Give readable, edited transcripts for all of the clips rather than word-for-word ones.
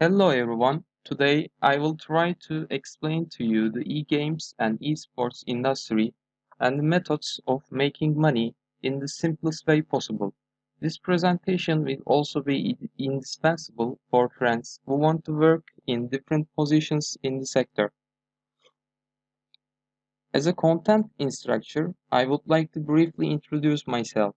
Hello everyone. Today I will try to explain to you the e-games and esports industry and the methods of making money in the simplest way possible. This presentation will also be indispensable for friends who want to work in different positions in the sector. As a content instructor, I would like to briefly introduce myself.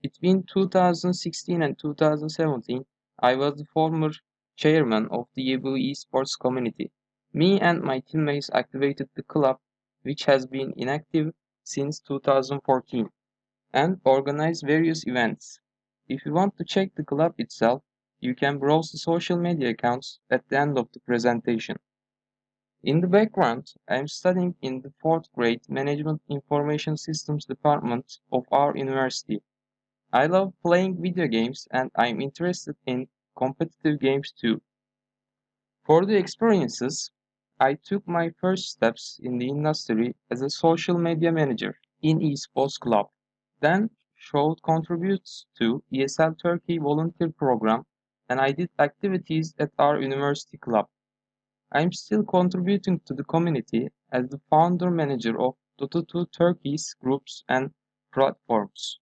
Between 2016 and 2017, I was the former chairman of the Yibu esports community. Me and my teammates activated the club, which has been inactive since 2014, and organized various events. If you want to check the club itself, you can browse the social media accounts at the end of the presentation. In the background, I am studying in the 4th grade Management Information Systems department of our university. I love playing video games and I'm interested in competitive games too. For the experiences, I took my first steps in the industry as a social media manager in eSports Club, then showed contributes to ESL Turkey volunteer program and I did activities at our university club. I'm still contributing to the community as the founder manager of Dota 2 Turkey's groups and platforms.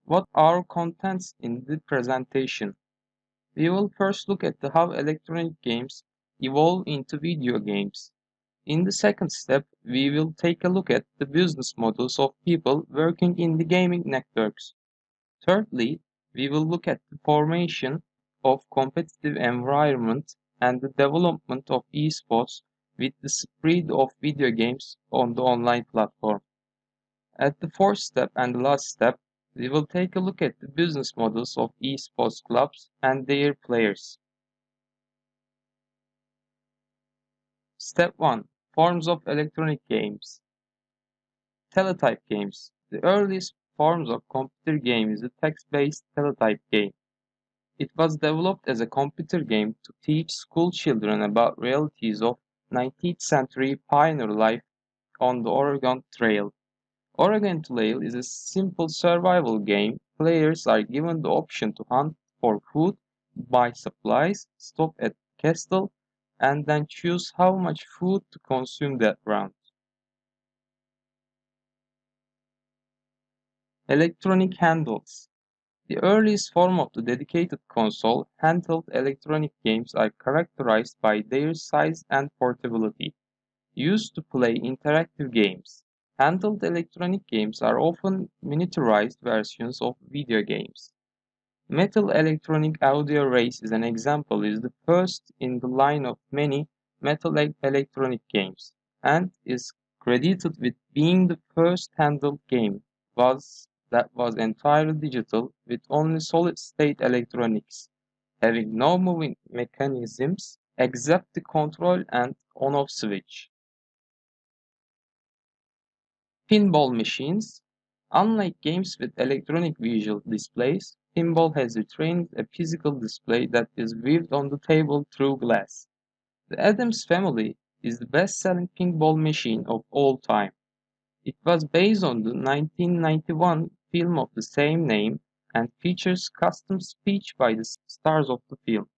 What are contents in the presentation? We will first look at how electronic games evolve into video games. In the second step, we will take a look at the business models of people working in the gaming networks. Thirdly, we will look at the formation of competitive environment and the development of esports with the spread of video games on the online platform. At the fourth step and the last step, we will take a look at the business models of esports clubs and their players. Step 1. Forms of electronic games. Teletype games. The earliest forms of computer game is a text-based teletype game. It was developed as a computer game to teach school children about realities of 19th century pioneer life on the Oregon Trail. Oregon Trail is a simple survival game. Players are given the option to hunt for food, buy supplies, stop at castle, and then choose how much food to consume that round. Electronic handhelds. The earliest form of the dedicated console, handheld electronic games are characterized by their size and portability. Used to play interactive games. Handheld electronic games are often miniaturized versions of video games. Metal Electronic Audio Race is an example is the first in the line of many metal electronic games, and is credited with being the first handheld game that was entirely digital with only solid-state electronics, having no moving mechanisms except the control and on-off switch. Pinball machines. Unlike games with electronic visual displays, pinball has retained a physical display that is viewed on the table through glass. The Addams Family is the best-selling pinball machine of all time. It was based on the 1991 film of the same name and features custom speech by the stars of the film.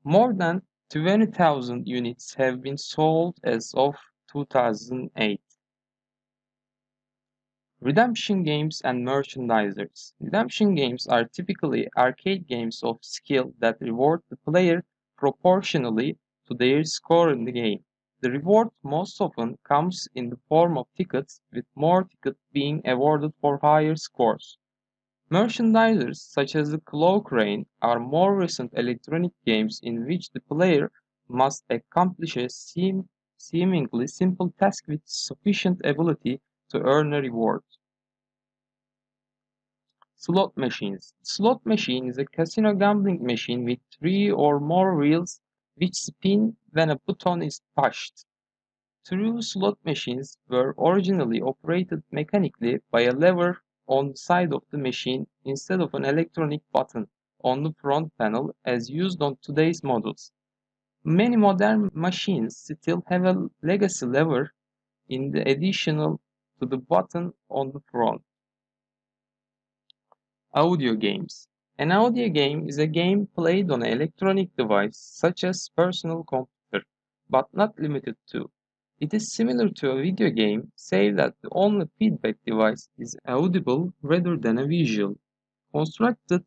More than 20,000 units have been sold as of 2008. Redemption games and merchandisers. Redemption games are typically arcade games of skill that reward the player proportionally to their score in the game. The reward most often comes in the form of tickets, with more tickets being awarded for higher scores. Merchandisers, such as the Claw Crane, are more recent electronic games in which the player must accomplish a seemingly simple task with sufficient ability to earn a reward. Slot machines. Slot machine is a casino gambling machine with 3 or more wheels which spin when a button is pushed. True slot machines were originally operated mechanically by a lever on the side of the machine instead of an electronic button on the front panel as used on today's models. Many modern machines still have a legacy lever in the additional to the button on the front. Audio games. An audio game is a game played on an electronic device such as personal computer, but not limited to. It is similar to a video game, save that the only feedback device is audible rather than a visual. Constructed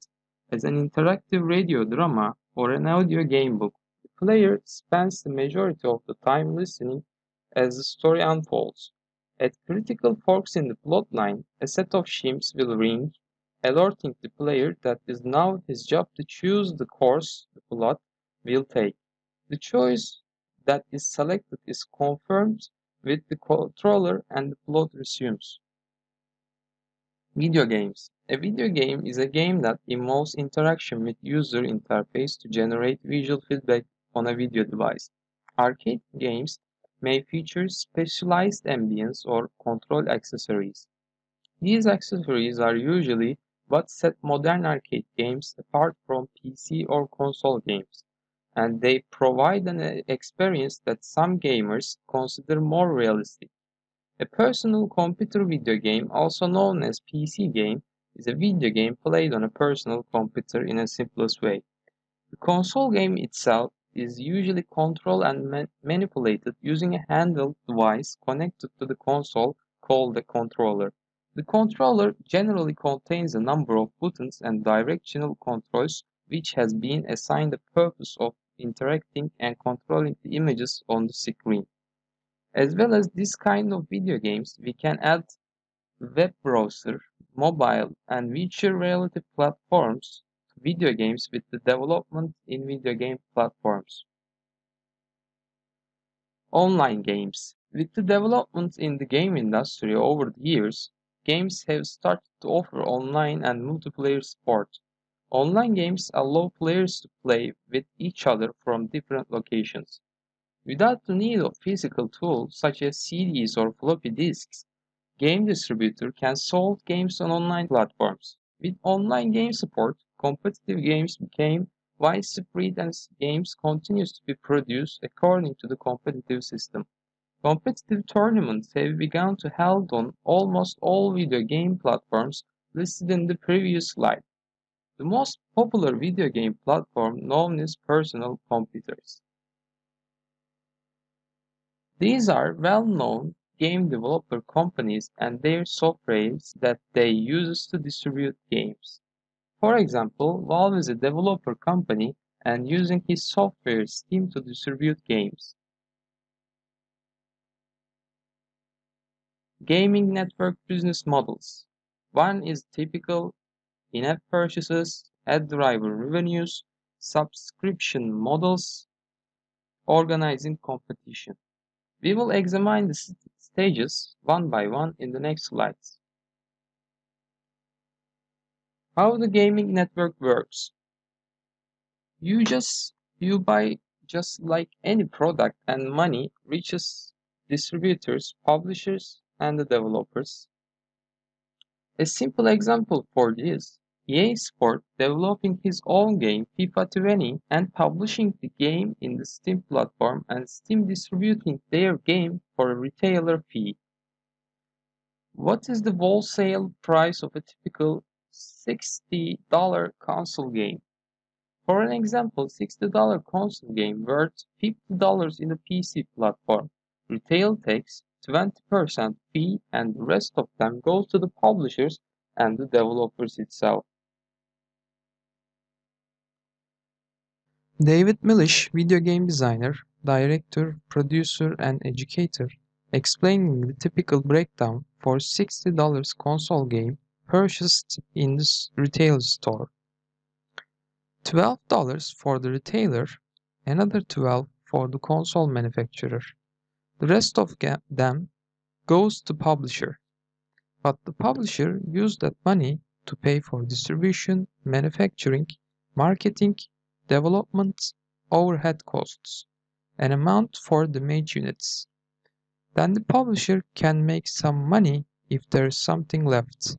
as an interactive radio drama or an audio gamebook, the player spends the majority of the time listening as the story unfolds. At critical forks in the plotline, a set of chimes will ring, alerting the player that it is now his job to choose the course the plot will take. The choice that is selected is confirmed with the controller and the plot resumes. Video games. A video game is a game that involves interaction with user interface to generate visual feedback on a video device. Arcade games may feature specialized ambience or control accessories. These accessories are usually what set modern arcade games apart from PC or console games, and they provide an experience that some gamers consider more realistic. A personal computer video game, also known as PC game, is a video game played on a personal computer in a simplest way. The console game itself is usually controlled and manipulated using a handheld device connected to the console called a controller. The controller generally contains a number of buttons and directional controls which has been assigned the purpose of interacting and controlling the images on the screen. As well as this kind of video games, we can add web browser, mobile, and virtual reality platforms to video games with the development in video game platforms. Online games. With the development in the game industry over the years, games have started to offer online and multiplayer support. Online games allow players to play with each other from different locations. Without the need of physical tools such as CDs or floppy disks, game distributor can sold games on online platforms. With online game support, competitive games became widespread and games continues to be produced according to the competitive system. Competitive tournaments have begun to held on almost all video game platforms listed in the previous slide. The most popular video game platform known is personal computers. These are well-known game developer companies and their softwares that they use to distribute games. For example, Valve is a developer company and using his software Steam to distribute games. Gaming network business models. One is typical in-app purchases, ad driver revenues, subscription models, organizing competition. We will examine the stages one by one in the next slides. How the gaming network works. You buy just like any product and money reaches distributors, publishers, and the developers. A simple example for this, eSport developing his own game FIFA 20 and publishing the game in the Steam platform and Steam distributing their game for a retailer fee. What is the wholesale price of a typical $60 console game? For an example, $60 console game worth $50 in the PC platform. Retail takes 20% fee and the rest of them goes to the publishers and the developers itself. David Milish, video game designer, director, producer, and educator, explaining the typical breakdown for $60 console game purchased in the retail store. $12 for the retailer, another $12 for the console manufacturer. The rest of them goes to publisher. But the publisher used that money to pay for distribution, manufacturing, marketing, development, overhead costs, an amount for the made units. Then the publisher can make some money if there is something left.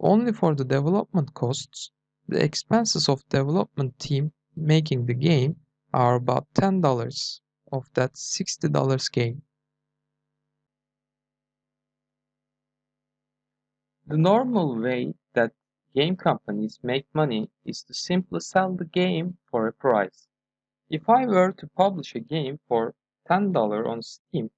Only for the development costs, the expenses of development team making the game are about $10 of that $60 game. The normal way that game companies make money is to simply sell the game for a price. If I were to publish a game for $10 on Steam,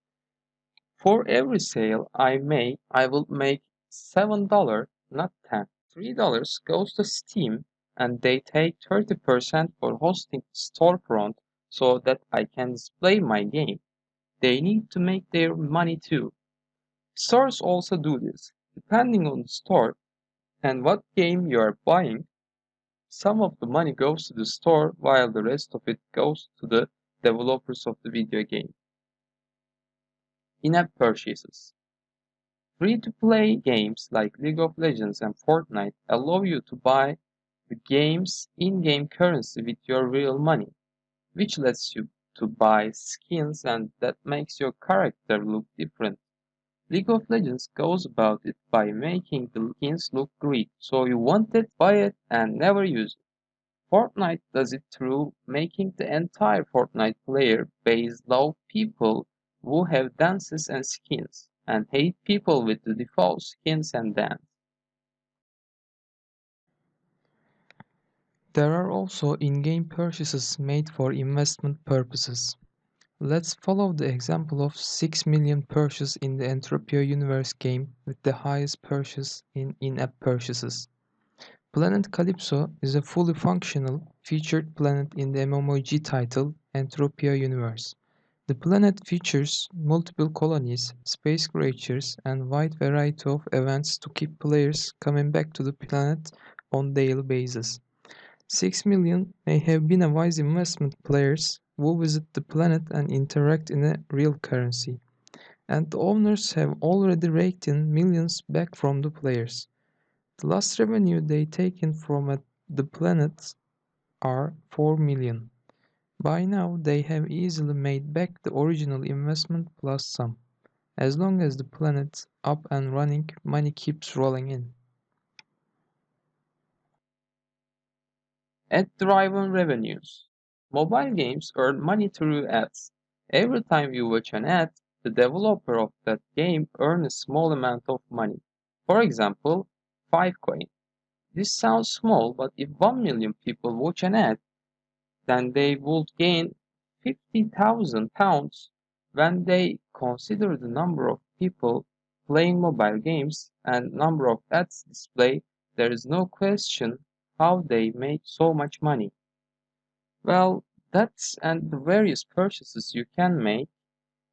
for every sale I make, I will make $7, not 10. $3 goes to Steam and they take 30% for hosting the storefront so that I can display my game. They need to make their money too. Stores also do this. Depending on the store and what game you are buying, some of the money goes to the store while the rest of it goes to the developers of the video game. In-app purchases. Free-to-play games like League of Legends and Fortnite allow you to buy the game's in-game currency with your real money, which lets you to buy skins and that makes your character look different. League of Legends goes about it by making the skins look great, so you want it, buy it, and never use it. Fortnite does it through making the entire Fortnite player base love people who have dances and skins, and hate people with the default skins and dance. There are also in-game purchases made for investment purposes. Let's follow the example of 6 million purchase in the Entropia Universe game with the highest purchase in in-app purchases. Planet Calypso is a fully functional, featured planet in the MMOG title Entropia Universe. The planet features multiple colonies, space creatures, and wide variety of events to keep players coming back to the planet on daily basis. 6 million may have been a wise investment players who visit the planet and interact in a real currency, and the owners have already raked in millions back from the players. The last revenue they taken from the planet are 4 million. By now they have easily made back the original investment plus some. As long as the planet's up and running, money keeps rolling in. Ad-driven revenues. Mobile games earn money through ads. Every time you watch an ad, the developer of that game earns a small amount of money. For example, 5 coin. This sounds small, but if 1 million people watch an ad, then they would gain £50,000. When they consider the number of people playing mobile games and number of ads displayed, there is no question how they make so much money. Well, that's and the various purchases you can make,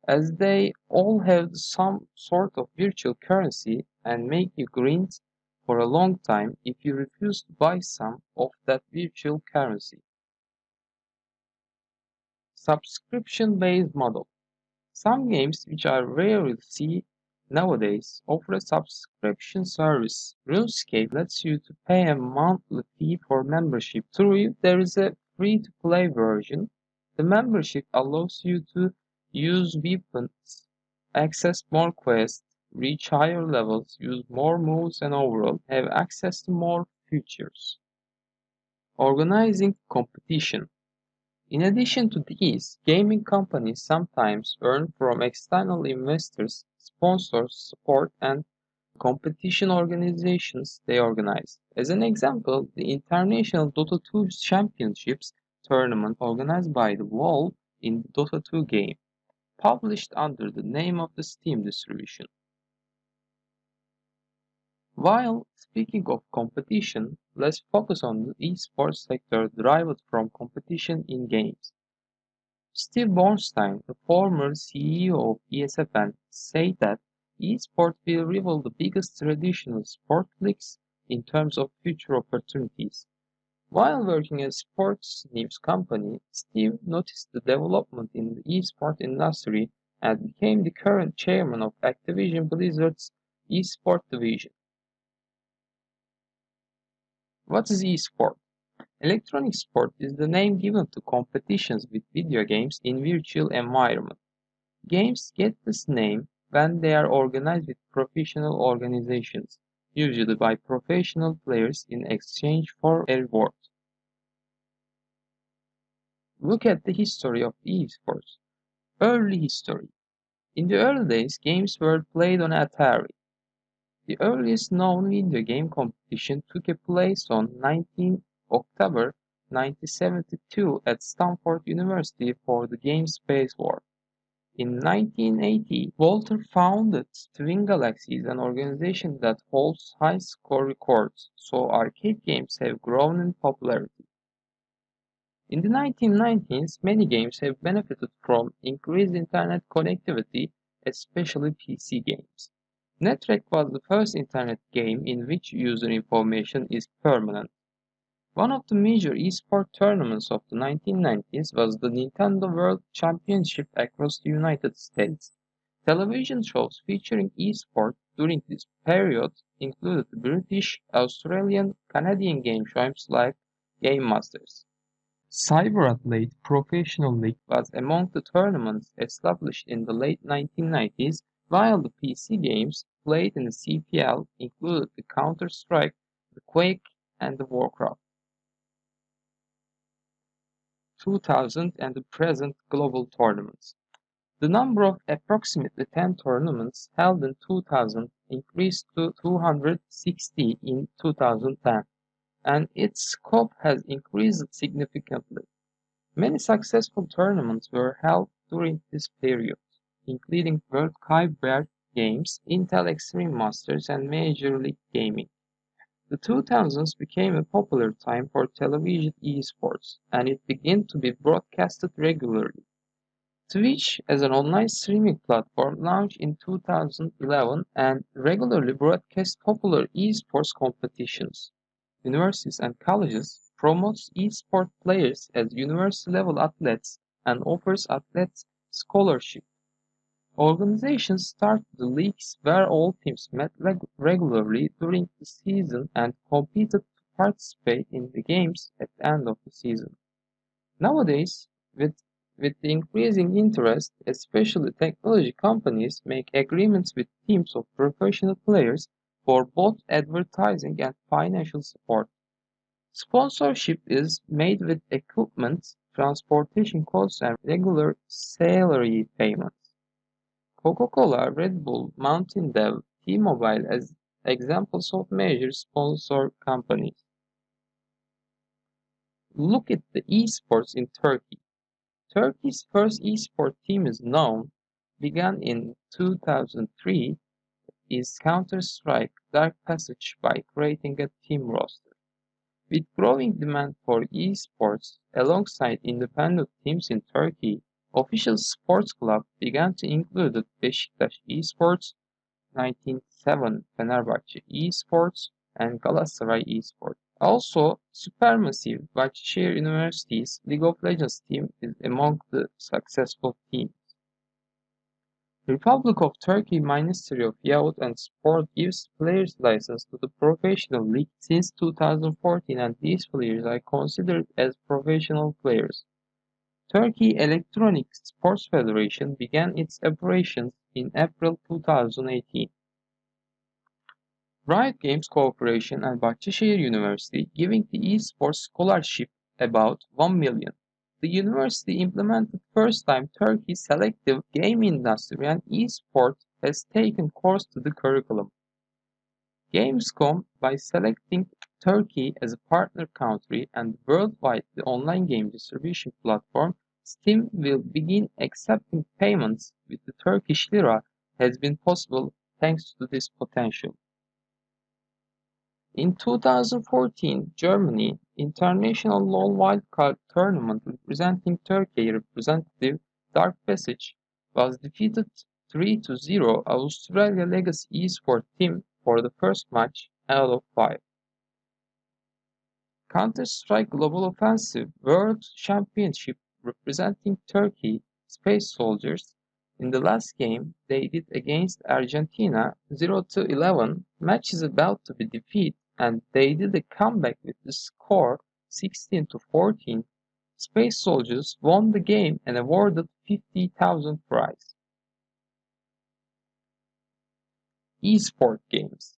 as they all have some sort of virtual currency and make you grind for a long time if you refuse to buy some of that virtual currency. Subscription-based model. Some games, which are rare to see nowadays, offer a subscription service. RuneScape lets you to pay a monthly fee for membership. Through it, there is a free-to-play version. The membership allows you to use weapons, access more quests, reach higher levels, use more moves, and overall have access to more features. Organizing competition. In addition to these, gaming companies sometimes earn from external investors, sponsors, support, and competition organizations they organize. As an example, the International Dota 2 Championships tournament organized by the Valve in the Dota 2 game, published under the name of the Steam distribution. While speaking of competition, let's focus on the esports sector derived from competition in games. Steve Bornstein, the former CEO of ESPN, said that eSport will rival the biggest traditional sport leagues in terms of future opportunities. While working at a sports news company, Steve noticed the development in the eSport industry and became the current chairman of Activision Blizzard's eSport division. What is eSport? Electronic sport is the name given to competitions with video games in virtual environment. Games get this name when they are organized with professional organizations, usually by professional players in exchange for a reward. Look at the history of esports. Early history. In the early days, games were played on Atari. The earliest known video game competition took place on 19 October 1972 at Stanford University for the game Space War. In 1980, Walter founded Twin Galaxies, an organization that holds high score records, so arcade games have grown in popularity. In the 1990s, many games have benefited from increased internet connectivity, especially PC games. NetRec was the first internet game in which user information is permanent. One of the major eSport tournaments of the 1990s was the Nintendo World Championship across the United States. Television shows featuring eSport during this period included the British, Australian, Canadian game shows like Game Masters. Cyberathlete Professional League was among the tournaments established in the late 1990s, while the PC games played in the CPL included the Counter-Strike, the Quake, and the Warcraft. 2000 and the present global tournaments. The number of approximately 10 tournaments held in 2000 increased to 260 in 2010, and its scope has increased significantly. Many successful tournaments were held during this period, including World Kyber Games, Intel Extreme Masters, and Major League Gaming. The 2000s became a popular time for television esports, and it began to be broadcasted regularly. Twitch, as an online streaming platform, launched in 2011 and regularly broadcasts popular esports competitions. Universities and colleges promotes eSport players as university-level athletes and offers athletes scholarships. Organizations started the leagues where all teams met regularly during the season and competed to participate in the games at the end of the season. Nowadays, with the increasing interest, especially technology companies make agreements with teams of professional players for both advertising and financial support. Sponsorship is made with equipment, transportation costs, and regular salary payments. Coca-Cola, Red Bull, Mountain Dew, T-Mobile as examples of major sponsor companies. Look at the esports in Turkey. Turkey's first esport team is known, began in 2003, is Counter-Strike Dark Passage by creating a team roster. With growing demand for esports alongside independent teams in Turkey, official sports clubs began to include the Beşiktaş Esports, 1907 Fenerbahçe Esports, and Galatasaray Esports. Also, supermassive Bahçeşehir University's League of Legends team is among the successful teams. Republic of Turkey Ministry of Youth and Sport gives players license to the professional league since 2014, and these players are considered as professional players. Turkey Electronic Sports Federation began its operations in April 2018. Riot Games Corporation and Bahçeşehir University giving the eSports scholarship about 1 million. The university implemented first-time Turkey selective game industry and eSport has taken course to the curriculum. Gamescom, by selecting Turkey as a partner country and worldwide the online game distribution platform, Steam will begin accepting payments with the Turkish lira has been possible thanks to this potential. In 2014, Germany International LoL Wildcard Tournament representing Turkey representative Dark Passage was defeated 3-0 Australia Legacy eSport team for the first match out of 5. Counter-Strike Global Offensive World Championship representing Turkey Space Soldiers. In the last game they did against Argentina 0-11, match is about to be defeated and they did a comeback with the score 16-14. Space Soldiers won the game and awarded 50,000 prize. eSport games.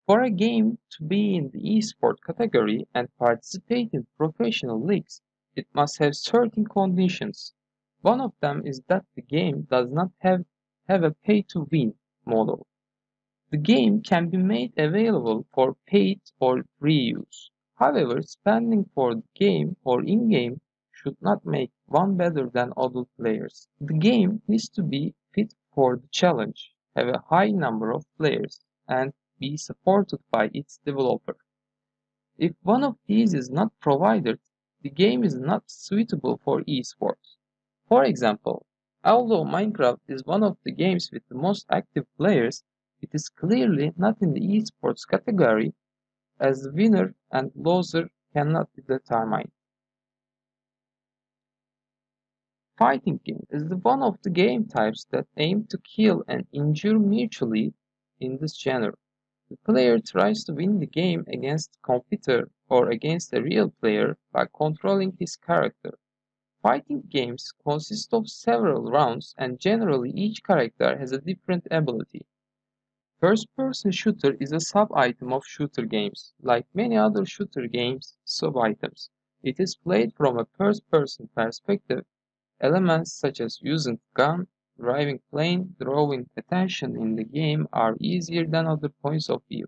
For a game to be in the eSport category and participate in professional leagues, it must have certain conditions. One of them is that the game does not have a pay-to-win model. The game can be made available for paid or free use. However, spending for the game or in-game should not make one better than other players. The game needs to be fit for the challenge, have a high number of players, and be supported by its developer. If one of these is not provided, the game is not suitable for esports. For example, although Minecraft is one of the games with the most active players, it is clearly not in the esports category, as the winner and loser cannot be determined. Fighting game is one of the game types that aim to kill and injure mutually in this genre. The player tries to win the game against a competitor or against a real player by controlling his character. Fighting games consist of several rounds and generally each character has a different ability. First-person shooter is a sub-item of shooter games. Like many other shooter games, sub-items. It is played from a first-person perspective. Elements such as using gun, driving plane, drawing attention in the game are easier than other points of view.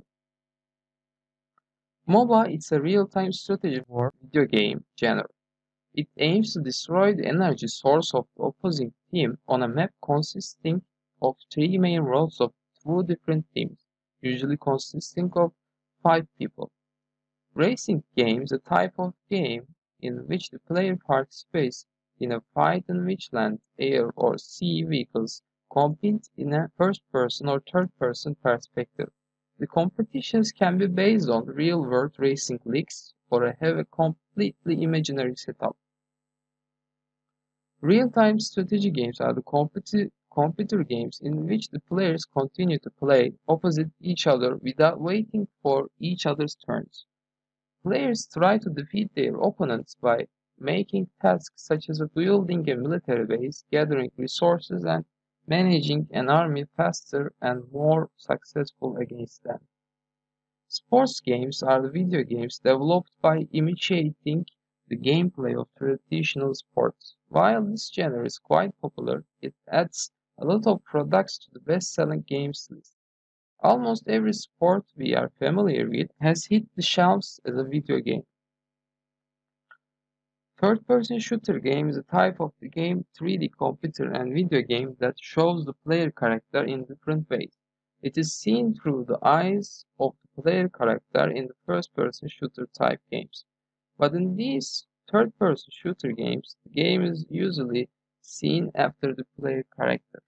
MOBA is a real-time strategy war video game genre. It aims to destroy the energy source of the opposing team on a map consisting of three main roles of two different teams, usually consisting of 5 people. Racing game is a type of game in which the player participates in a fight in which land, air, or sea vehicles compete in a first-person or third-person perspective. The competitions can be based on real-world racing leagues or have a completely imaginary setup. Real-time strategy games are the computer games in which the players continue to play opposite each other without waiting for each other's turns. Players try to defeat their opponents by making tasks such as building a military base, gathering resources, and managing an army faster and more successful against them. Sports games are the video games developed by imitating the gameplay of traditional sports. While this genre is quite popular, it adds a lot of products to the best-selling games list. Almost every sport we are familiar with has hit the shelves as a video game. Third-person shooter game is a type of the game 3D computer and video game that shows the player character in different ways. It is seen through the eyes of the player character in the first-person shooter type games. But in these third-person shooter games, the game is usually seen after the player character.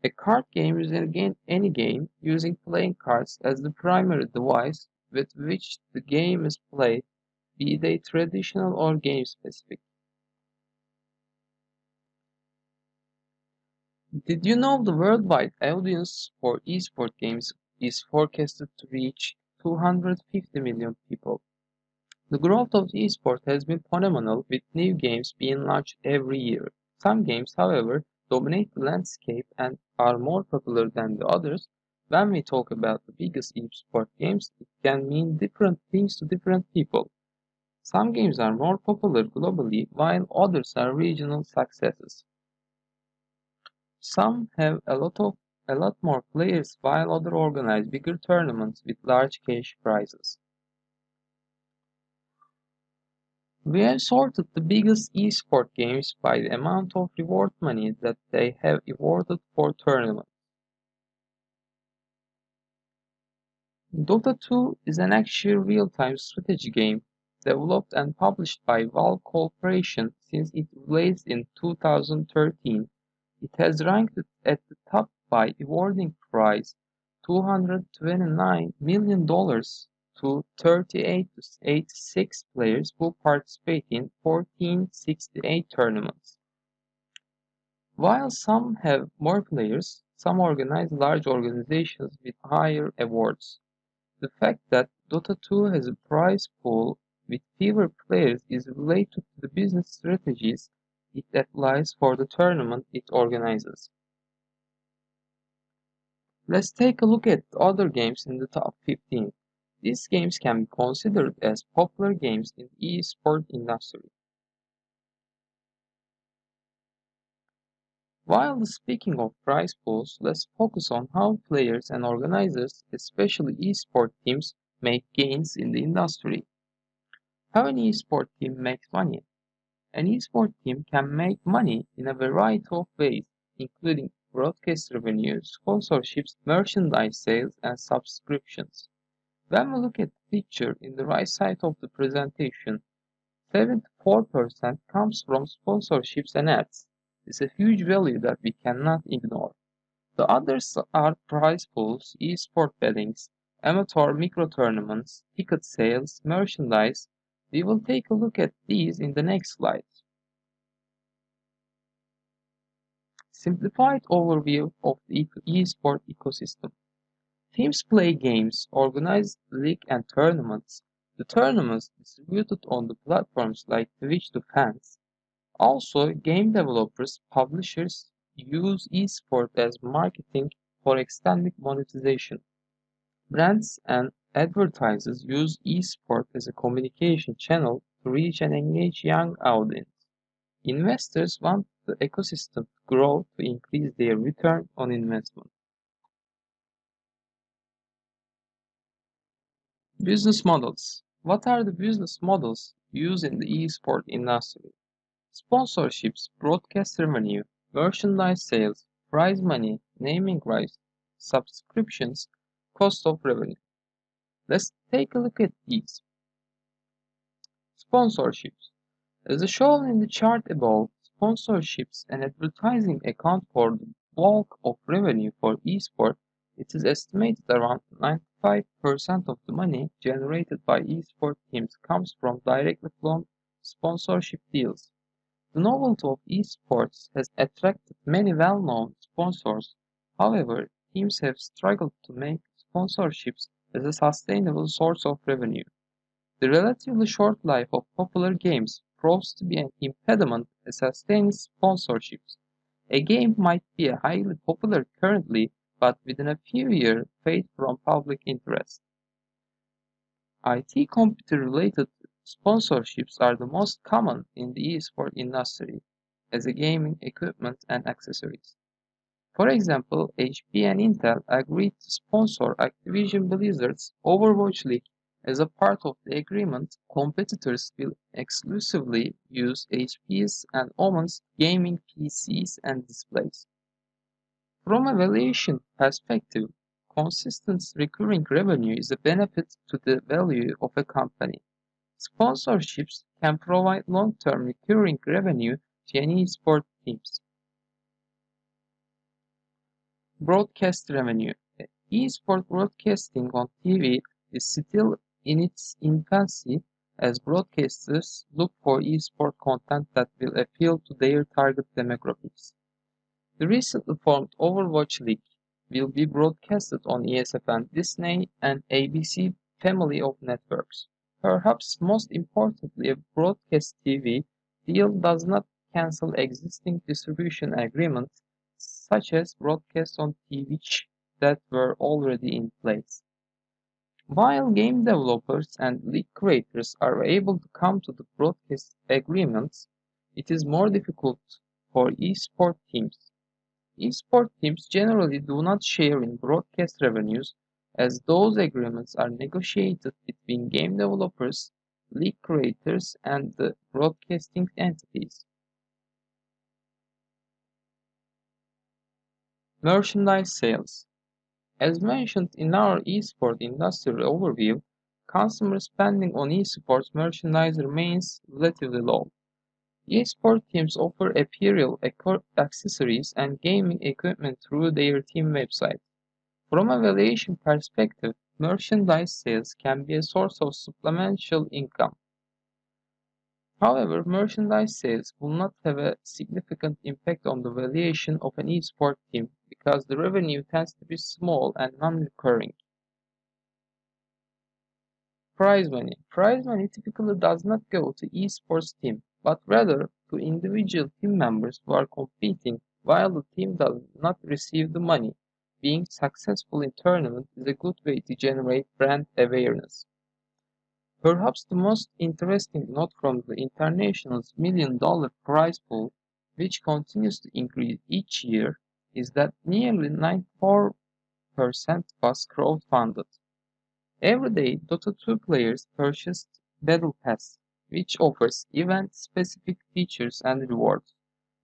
A card game is again any game using playing cards as the primary device with which the game is played, be they traditional or game-specific. Did you know the worldwide audience for eSport games is forecasted to reach 250 million people? The growth of eSport has been phenomenal, with new games being launched every year. Some games, however, dominate the landscape and are more popular than the others. When we talk about the biggest eSport games, it can mean different things to different people. Some games are more popular globally, while others are regional successes. Some have a lot more players, while others organize bigger tournaments with large cash prizes. We have sorted the biggest eSport games by the amount of reward money that they have awarded for tournaments. Dota 2 is an action real-time strategy game developed and published by Valve Corporation since it released in 2013. It has ranked at the top by awarding prize $229 million to 38 to 86 players who participate in 1468 tournaments. While some have more players, some organize large organizations with higher awards. The fact that Dota 2 has a prize pool with fewer players is related to the business strategies it applies for the tournament it organizes. Let's take a look at other games in the top 15. These games can be considered as popular games in the eSport industry. While speaking of prize pools, let's focus on how players and organizers, especially esport teams, make gains in the industry. How an esport team makes money? An esport team can make money in a variety of ways, including broadcast revenue, sponsorships, merchandise sales, and subscriptions. When we look at the picture in the right side of the presentation, 74% comes from sponsorships and ads. It's a huge value that we cannot ignore. The others are prize pools, esport bettings, amateur micro-tournaments, ticket sales, merchandise. We will take a look at these in the next slide. Simplified overview of the esport ecosystem. Teams play games, organize league and tournaments. The tournaments distributed on the platforms like Twitch to fans. Also, game developers, publishers use esport as marketing for extended monetization. Brands and advertisers use esport as a communication channel to reach and engage young audience. Investors want the ecosystem to grow to increase their return on investment. Business models. What are the business models used in the esport industry? Sponsorships, broadcast revenue, merchandise sales, prize money, naming rights, subscriptions, cost of revenue. Let's take a look at these. Sponsorships. As shown in the chart above, sponsorships and advertising account for the bulk of revenue for esport. It is estimated around 95% of the money generated by esport teams comes from directly from sponsorship deals. The novelty of esports has attracted many well-known sponsors. However, teams have struggled to make sponsorships as a sustainable source of revenue. The relatively short life of popular games proves to be an impediment to sustaining sponsorships. A game might be highly popular currently, but within a few years fade from public interest. IT computer-related sponsorships are the most common in the esport industry, as a gaming equipment and accessories. For example, HP and Intel agreed to sponsor Activision Blizzard's Overwatch League. As a part of the agreement, competitors will exclusively use HP's and Omen's gaming PCs and displays. From a valuation perspective, consistent recurring revenue is a benefit to the value of a company. Sponsorships can provide long-term recurring revenue to any sport teams. Broadcast revenue. Esport broadcasting on TV is still in its infancy as broadcasters look for esport content that will appeal to their target demographics. The recently formed Overwatch League will be broadcasted on ESPN, Disney, and ABC family of networks. Perhaps most importantly, a broadcast TV deal does not cancel existing distribution agreements, such as broadcasts on Twitch that were already in place. While game developers and league creators are able to come to the broadcast agreements, it is more difficult for esport teams. Esport teams generally do not share in broadcast revenues, as those agreements are negotiated between game developers, league creators, and the broadcasting entities. Merchandise sales. As mentioned in our esport industry overview, consumer spending on esports merchandise remains relatively low. Esport teams offer apparel, accessories, and gaming equipment through their team website. From a valuation perspective, merchandise sales can be a source of supplemental income. However, merchandise sales will not have a significant impact on the valuation of an esport team because the revenue tends to be small and non-recurring. Prize money. Prize money typically does not go to esports team, but rather to individual team members who are competing while the team does not receive the money. Being successful in tournament is a good way to generate brand awareness. Perhaps the most interesting note from the International's $1 million prize pool which continues to increase each year, is that nearly 94% was crowdfunded. Every day, Dota 2 players purchased Battle Pass, which offers event-specific features and rewards.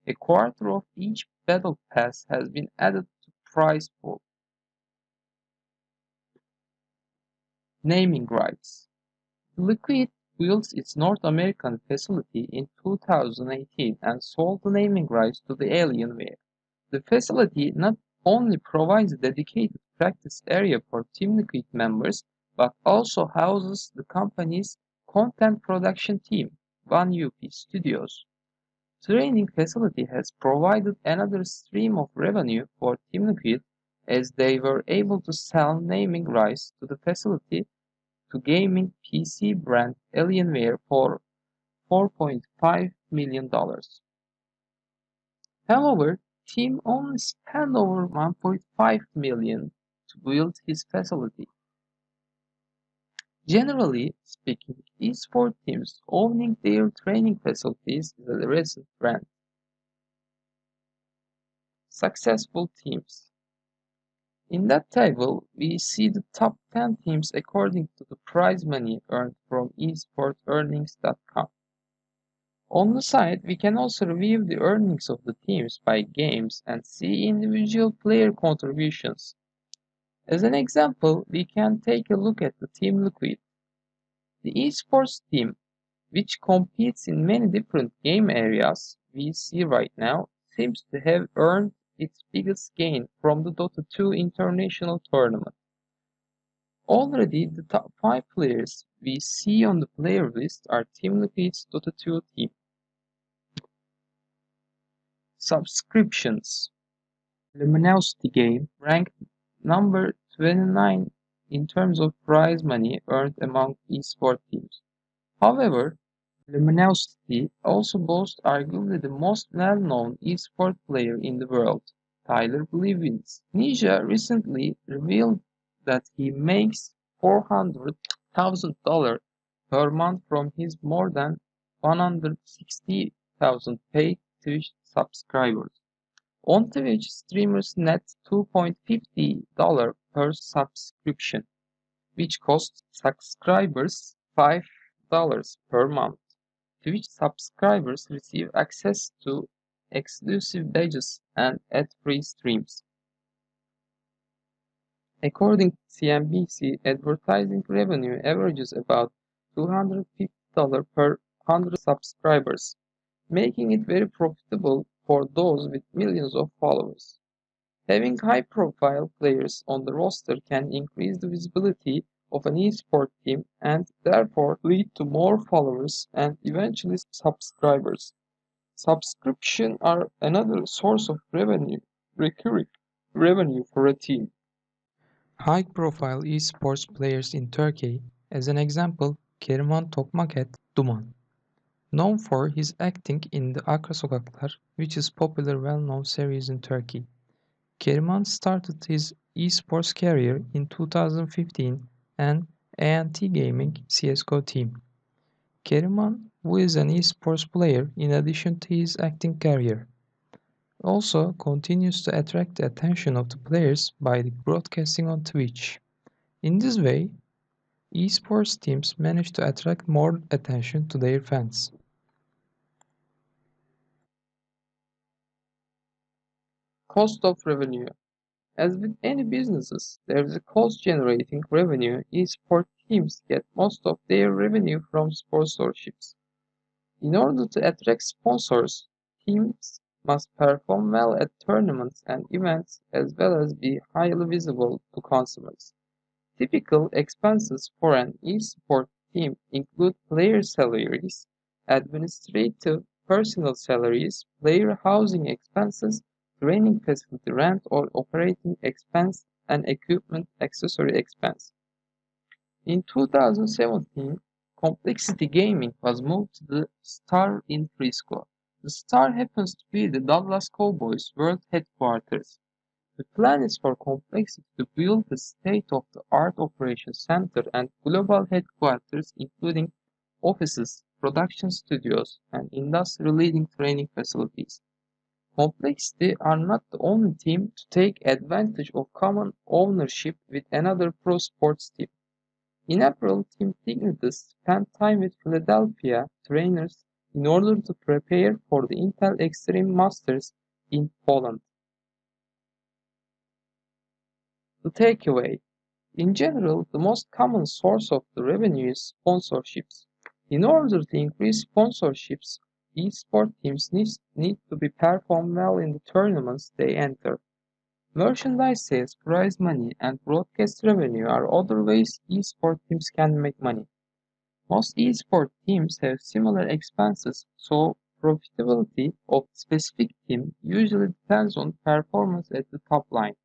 A quarter of each Battle Pass has been added to prize pool. Naming rights. Liquid built its North American facility in 2018 and sold the naming rights to the Alienware. The facility not only provides a dedicated practice area for Team Liquid members, but also houses the company's content production team, 1UP Studios. Training facility has provided another stream of revenue for Team Liquid as they were able to sell naming rights to the facility to gaming PC brand Alienware for $4.5 million. However, Team only spent over $1.5 million to build his facility. Generally speaking, eSport teams owning their training facilities is a recent trend. Successful teams. In that table, we see the top 10 teams according to the prize money earned from esportearnings.com. On the site, we can also review the earnings of the teams by games and see individual player contributions. As an example, we can take a look at the Team Liquid. The esports team, which competes in many different game areas we see right now, seems to have earned its biggest gain from the Dota 2 International Tournament. Already the top 5 players we see on the player list are Team Liquid's Dota 2 team. Subscriptions. Luminosity game ranked number 29 in terms of prize money earned among eSport teams. However, Luminosity also boasts arguably the most well-known eSport player in the world, Tyler Blevins. Ninja recently revealed that he makes $400,000 per month from his more than 160,000 paid Twitch subscribers. On Twitch, streamers net $2.50 per subscription, which costs subscribers $5 per month. Twitch subscribers receive access to exclusive badges and ad-free streams. According to CNBC, advertising revenue averages about $250 per 100 subscribers, making it very profitable for those with millions of followers. Having high-profile players on the roster can increase the visibility of an eSport team and therefore lead to more followers and eventually subscribers. Subscriptions are another source of revenue, recurring revenue for a team. High-profile esports players in Turkey, as an example, Keriman Tokmaket Duman, known for his acting in the Arka Sokaklar, which is a popular well-known series in Turkey. Keriman started his esports career in 2015 and ANT Gaming CSGO team. Keriman, who is an esports player in addition to his acting career, also continues to attract the attention of the players by broadcasting on Twitch. In this way, esports teams manage to attract more attention to their fans. Cost of revenue. As with any businesses, there is a cost generating revenue. Esports teams get most of their revenue from sponsorships. In order to attract sponsors, teams must perform well at tournaments and events as well as be highly visible to consumers. Typical expenses for an eSport team include player salaries, administrative personnel salaries, player housing expenses, training facility rent or operating expense, and equipment accessory expense. In 2017, Complexity Gaming was moved to the Star in Frisco. The Star happens to be the Dallas Cowboys' world headquarters. The plan is for Complexity to build a state-of-the-art operations center and global headquarters including offices, production studios, and industry-leading training facilities. Complexity are not the only team to take advantage of common ownership with another pro sports team. In April, Team Dignitas spent time with Philadelphia trainers in order to prepare for the Intel Extreme Masters in Poland. The takeaway: in general, the most common source of the revenue is sponsorships. In order to increase sponsorships, eSport teams need to perform well in the tournaments they enter. Merchandise sales, prize money, and broadcast revenue are other ways eSport teams can make money. Most eSport teams have similar expenses, so profitability of a specific team usually depends on performance at the top line.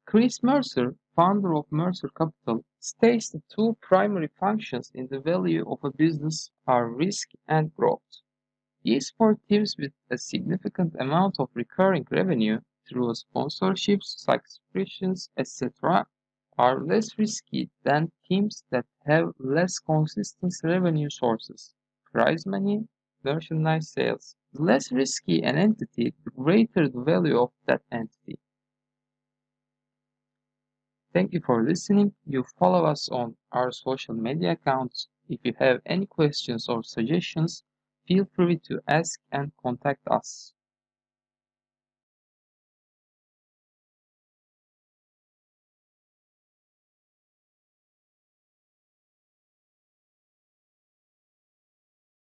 Chris Mercer, founder of Mercer Capital, states the two primary functions in the value of a business are risk and growth. Esport teams with a significant amount of recurring revenue through sponsorships, subscriptions, etc., are less risky than teams that have less consistent revenue sources, prize money, merchandise sales. The less risky an entity, the greater the value of that entity. Thank you for listening. You follow us on our social media accounts. If you have any questions or suggestions, feel free to ask and contact us.